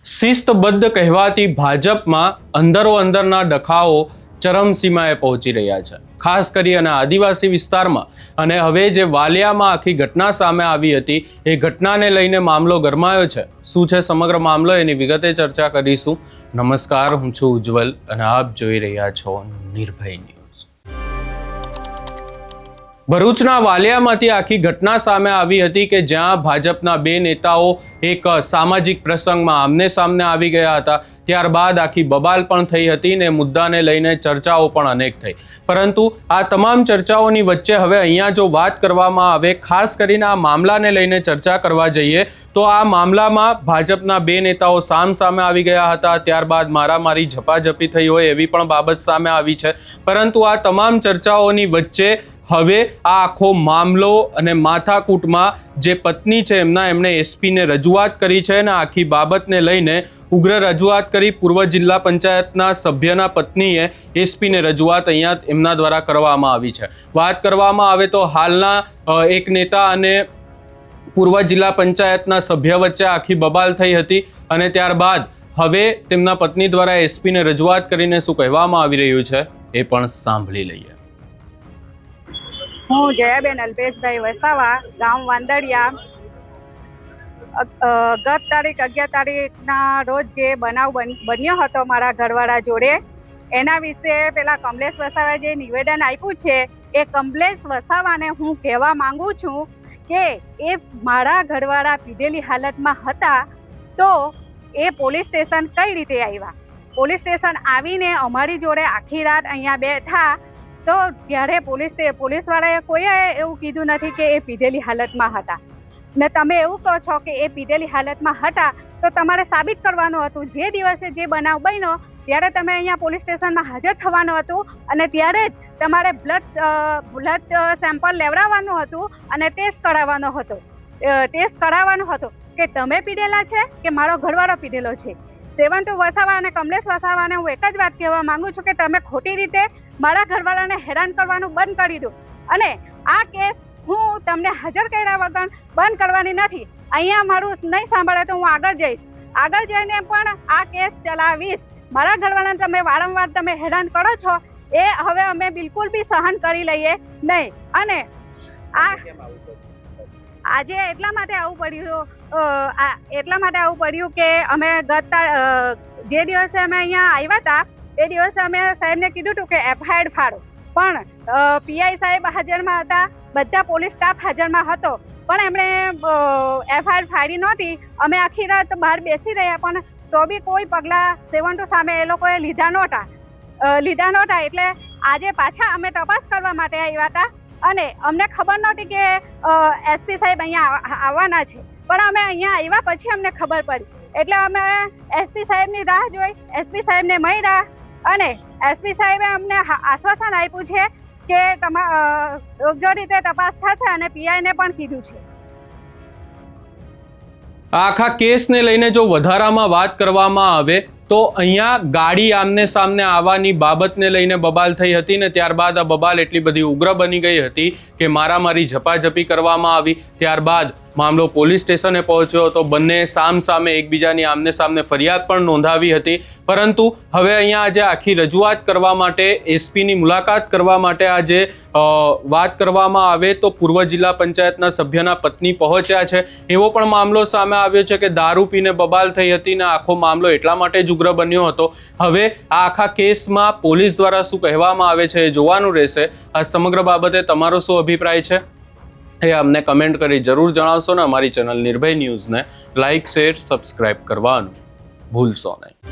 શિસ્તબદ્ધ કહેવાતી ભાજપમાં અંદરો અંદરના ડખાઓ ચરમસીમાએ પહોંચી રહ્યા છે, ખાસ કરી અને આદિવાસી વિસ્તારમાં. અને હવે જે વાલિયામાં આખી ઘટના સામે આવી હતી એ ઘટનાને લઈને મામલો ગરમાયો છે. શું છે સમગ્ર મામલો, એની વિગતે ચર્ચા કરીશું. નમસ્કાર, હું છું ઉજ્જવલ અને આપ જોઈ રહ્યા છો નિર્ભય ન્યૂઝ. ભરૂચના વાલિયામાંથી આખી ઘટના સામે આવી હતી કે જ્યાં ભાજપના બે નેતાઓ એક સામાજિક પ્રસંગમાં આમને સામને આવી ગયા હતા. ત્યારબાદ આખી બબાલ પણ થઈ હતી ને મુદ્દાને લઈને ચર્ચાઓ પણ અનેક થઈ. પરંતુ આ તમામ ચર્ચાઓની વચ્ચે હવે અહીંયા જો વાત કરવામાં આવે, ખાસ કરીને આ મામલાને લઈને ચર્ચા કરવા જઈએ તો આ મામલામાં ભાજપના બે નેતાઓ સામે આવી ગયા હતા. ત્યારબાદ મારામારી ઝપાઝપી થઈ હોય એવી પણ બાબત સામે આવી છે. પરંતુ આ તમામ ચર્ચાઓની વચ્ચે હવે આ આખો મામલો અને માથાકૂટમાં જે પત્ની છે એમણે એસપીને રજૂઆત કરી છે અને આખી બાબતને લઈને ઉગ્ર રજૂઆત કરી. પૂર્વ જિલ્લા પંચાયતના સભ્યના પત્નીએ એસપીને રજૂઆત અહીંયા એમના દ્વારા કરવામાં આવી છે. વાત કરવામાં આવે તો હાલના એક નેતા અને પૂર્વ જિલ્લા પંચાયતના સભ્ય વચ્ચે આખી બબાલ થઈ હતી અને ત્યારબાદ હવે તેમના પત્ની દ્વારા એસપીને રજૂઆત કરીને શું કહેવામાં આવી રહ્યું છે એ પણ સાંભળી લઈએ. હું જયાબેન અલ્પેશભાઈ વસાવા, ગામ વાંદડિયા. ગત તારીખ 11 તારીખના રોજ જે બનાવ બન્યો હતો મારા ઘરવાળા જોડે, એના વિશે પેલા કમલેશ વસાવાએ જે નિવેદન આપ્યું છે એ કમલેશ વસાવાને હું કહેવા માંગુ છું કે એ મારા ઘરવાળા પીધેલી હાલતમાં હતા તો એ પોલીસ સ્ટેશન કઈ રીતે આવ્યા? પોલીસ સ્ટેશન આવીને અમારી જોડે આખી રાત અહીંયા બેઠા તો ત્યારે પોલીસવાળાએ કોઈએ એવું કીધું નથી કે એ પીધેલી હાલતમાં હતા. ને તમે એવું કહો છો કે એ પીધેલી હાલતમાં હતા તો તમારે સાબિત કરવાનું હતું. જે દિવસે જે બનાવ બન્યો ત્યારે તમે અહીંયા પોલીસ સ્ટેશનમાં હાજર થવાનું હતું અને ત્યારે જ તમારે બ્લડ સેમ્પલ લેવડાવવાનું હતું અને ટેસ્ટ કરાવવાનો હતો કે તમે પીધેલા છે કે મારો ઘરવાળો પીધેલો છે. સેવંતુ વસાવા અને કમલેશ વસાવાને હું એક જ વાત કહેવા માંગુ છું કે તમે ખોટી રીતે મારા ઘરવાળાને હેરાન કરવાનું બંધ કરી દો અને આ કેસ હું તમને હાજર કર્યા વગર બંધ કરવાની નથી. અહીંયા મારું નહીં સાંભળે તો હું આગળ જઈશ. આગળ જઈને પણ આ કેસ ચલાવીશ. મારા ઘરવાળાને તમે વારંવાર તમે હેરાન કરો છો એ હવે અમે બિલકુલ બી સહન કરી લઈએ નહીં. અને આજે એટલા માટે આવું પડ્યું કે અમે જે દિવસે અમે અહીંયા આવ્યા હતા એ દિવસે અમે સાહેબને કીધું હતું કે એફઆઈઆર ફાડો, પણ પીઆઈ સાહેબ હાજરમાં હતા, બધા પોલીસ સ્ટાફ હાજરમાં હતો, પણ એમણે એફઆઈઆર ફાડી નહોતી. અમે આખી રાત બહાર બેસી રહ્યા પણ તો બી કોઈ પગલાં સેવન્ટુ સામે એ લોકોએ લીધા નહોતા. એટલે આજે પાછા અમે તપાસ કરવા માટે આવ્યા હતા અને અમને ખબર નહોતી કે એસપી સાહેબ અહીંયા આવવાના છે, પણ અમે અહીંયા આવ્યા પછી અમને ખબર પડી. એટલે અમે એસપી સાહેબની રાહ જોઈ, એસપી સાહેબને મળ્યા અને એસપી સાહેબે અમને આશ્વાસન આપ્યું છે કે યોગ્ય રીતે તપાસ થશે અને પીઆઈને પણ કીધું છે. આખા કેસને લઈને જો વધારામાં વાત કરવામાં આવે તો અહીંયા ગાડી આમને સામને આવવાની બાબતને લઈને બબાલ થઈ હતી ને ત્યારબાદ આ બબાલ એટલી બધી ઉગ્ર બની ગઈ હતી કે મારામારી ઝપાઝપી કરવામાં આવી. ત્યારબાદ મામલો પોલીસ સ્ટેશને પહોંચ્યો હતો. બંને સામે એકબીજાની આમને સામને ફરિયાદ પણ નોંધાવી હતી. પરંતુ હવે અહીંયા આજે આખી રજૂઆત કરવા માટે, એસપીની મુલાકાત કરવા માટે આજે વાત કરવામાં આવે તો પૂર્વ જિલ્લા પંચાયતના સભ્યના પત્ની પહોંચ્યા છે. એવો પણ મામલો સામે આવ્યો છે કે દારૂ પીને બબાલ થઈ હતી ને આખો મામલો એટલા માટે જ ઉગ્ર બન્યો હતો. હવે આ આખા કેસમાં પોલીસ દ્વારા શું કહેવામાં આવે છે એ જોવાનું રહેશે. આ સમગ્ર બાબતે તમારો શું અભિપ્રાય છે એ અમને કમેન્ટ કરી જરૂર જણાવશો ને અમારી ચેનલ નિર્ભય ન્યૂઝને લાઇક, શેર, સબસ્ક્રાઇબ કરવાનું ભૂલશો નહીં.